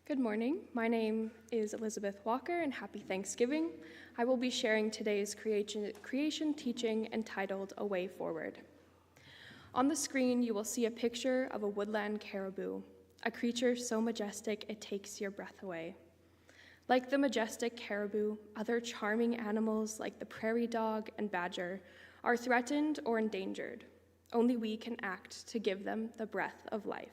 Good morning. My name is Elizabeth Walker, and happy Thanksgiving. I will be sharing today's creation teaching entitled A Way Forward. On the screen, you will see a picture of a woodland caribou, a creature so majestic it takes your breath away. Like the majestic caribou, other charming animals like the prairie dog and badger are threatened or endangered. Only we can act to give them the breath of life.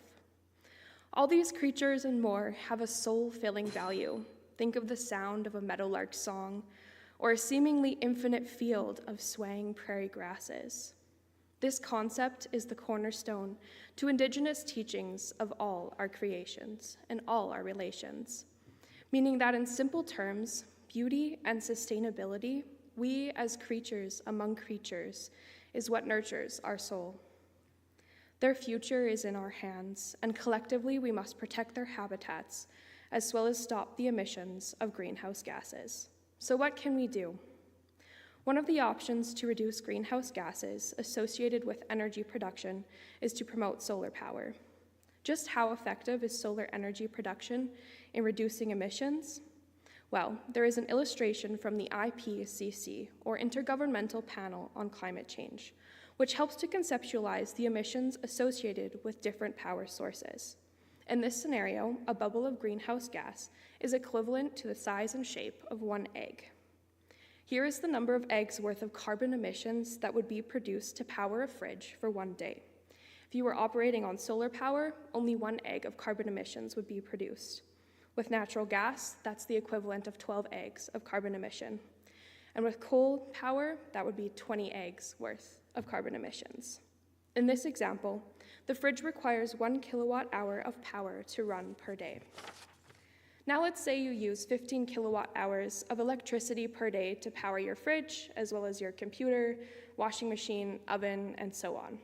All these creatures and more have a soul-filling value. Think of the sound of a meadowlark's song, or a seemingly infinite field of swaying prairie grasses. This concept is the cornerstone to Indigenous teachings of all our creations and all our relations, meaning that in simple terms, beauty and sustainability, we as creatures among creatures, is what nurtures our soul. Their future is in our hands, and collectively we must protect their habitats, as well as stop the emissions of greenhouse gases. So what can we do? One of the options to reduce greenhouse gases associated with energy production is to promote solar power. Just how effective is solar energy production in reducing emissions? Well, there is an illustration from the IPCC, or Intergovernmental Panel on Climate Change, which helps to conceptualize the emissions associated with different power sources. In this scenario, a bubble of greenhouse gas is equivalent to the size and shape of one egg. Here is the number of eggs worth of carbon emissions that would be produced to power a fridge for one day. If you were operating on solar power, only one egg of carbon emissions would be produced. With natural gas, that's the equivalent of 12 eggs of carbon emission. And with coal power, that would be 20 eggs worth of carbon emissions. In this example, the fridge requires 1 kilowatt hour of power to run per day. Now let's say you use 15 kilowatt hours of electricity per day to power your fridge, as well as your computer, washing machine, oven, and so on.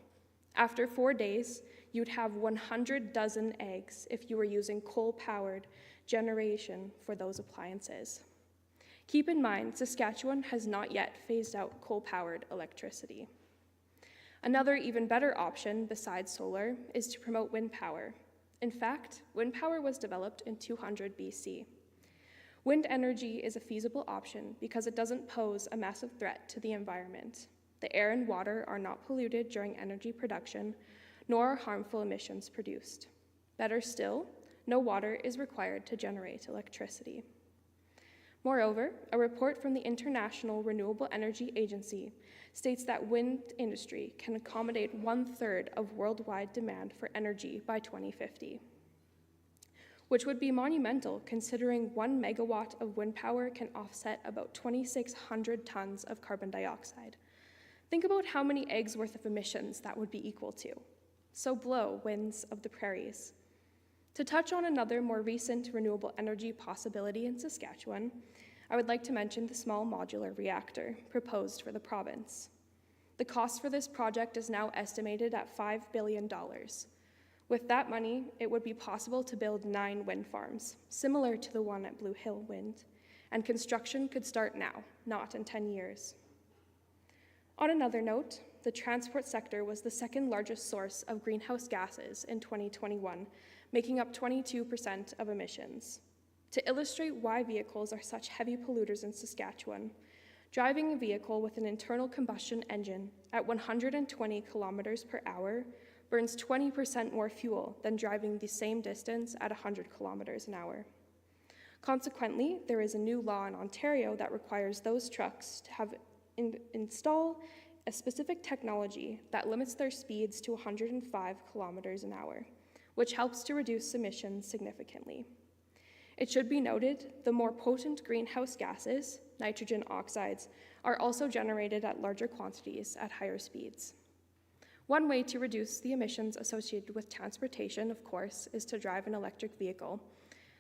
After 4 days, you'd have 100 dozen eggs if you were using coal-powered generation for those appliances. Keep in mind, Saskatchewan has not yet phased out coal-powered electricity. Another even better option besides solar is to promote wind power. In fact, wind power was developed in 200 BC. Wind energy is a feasible option because it doesn't pose a massive threat to the environment. The air and water are not polluted during energy production, nor are harmful emissions produced. Better still, no water is required to generate electricity. Moreover, a report from the International Renewable Energy Agency states that wind industry can accommodate 1/3 of worldwide demand for energy by 2050, which would be monumental considering 1 megawatt of wind power can offset about 2,600 tons of carbon dioxide. Think about how many eggs worth of emissions that would be equal to. So blow, winds of the prairies. To touch on another more recent renewable energy possibility in Saskatchewan, I would like to mention the small modular reactor proposed for the province. The cost for this project is now estimated at $5 billion. With that money, it would be possible to build 9 wind farms, similar to the one at Blue Hill Wind, and construction could start now, not in 10 years. On another note, the transport sector was the second largest source of greenhouse gases in 2021, making up 22% of emissions. To illustrate why vehicles are such heavy polluters in Saskatchewan, driving a vehicle with an internal combustion engine at 120 kilometers per hour burns 20% more fuel than driving the same distance at 100 kilometers an hour. Consequently, there is a new law in Ontario that requires those trucks to have install a specific technology that limits their speeds to 105 kilometers an hour, which helps to reduce emissions significantly. It should be noted, the more potent greenhouse gases, nitrogen oxides, are also generated at larger quantities at higher speeds. One way to reduce the emissions associated with transportation, of course, is to drive an electric vehicle.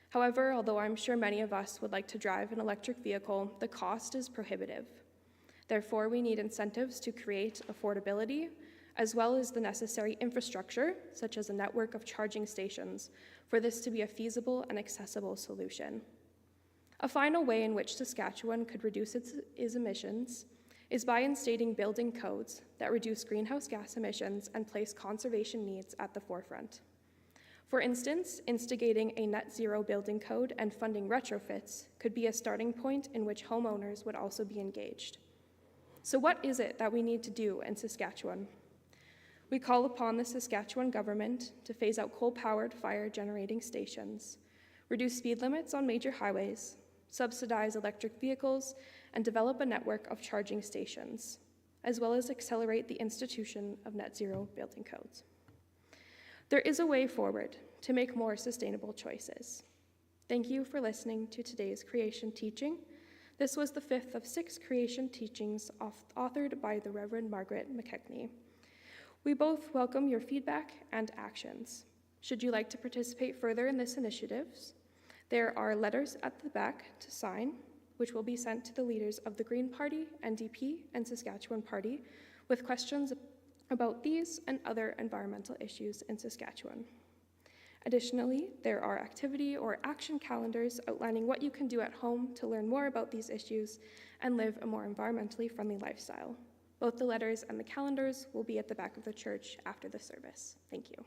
However, although I'm sure many of us would like to drive an electric vehicle, the cost is prohibitive. Therefore, we need incentives to create affordability, as well as the necessary infrastructure, such as a network of charging stations, for this to be a feasible and accessible solution. A final way in which Saskatchewan could reduce its emissions is by instating building codes that reduce greenhouse gas emissions and place conservation needs at the forefront. For instance, instigating a net zero building code and funding retrofits could be a starting point in which homeowners would also be engaged. So what is it that we need to do in Saskatchewan? We call upon the Saskatchewan government to phase out coal-powered fire generating stations, reduce speed limits on major highways, subsidize electric vehicles, and develop a network of charging stations, as well as accelerate the institution of net zero building codes. There is a way forward to make more sustainable choices. Thank you for listening to today's creation teaching. This was the 5th of 6 creation teachings authored by the Reverend Margaret McKechney. We both welcome your feedback and actions. Should you like to participate further in this initiative, there are letters at the back to sign, which will be sent to the leaders of the Green Party, NDP, and Saskatchewan Party with questions about these and other environmental issues in Saskatchewan. Additionally, there are activity or action calendars outlining what you can do at home to learn more about these issues and live a more environmentally friendly lifestyle. Both the letters and the calendars will be at the back of the church after the service. Thank you.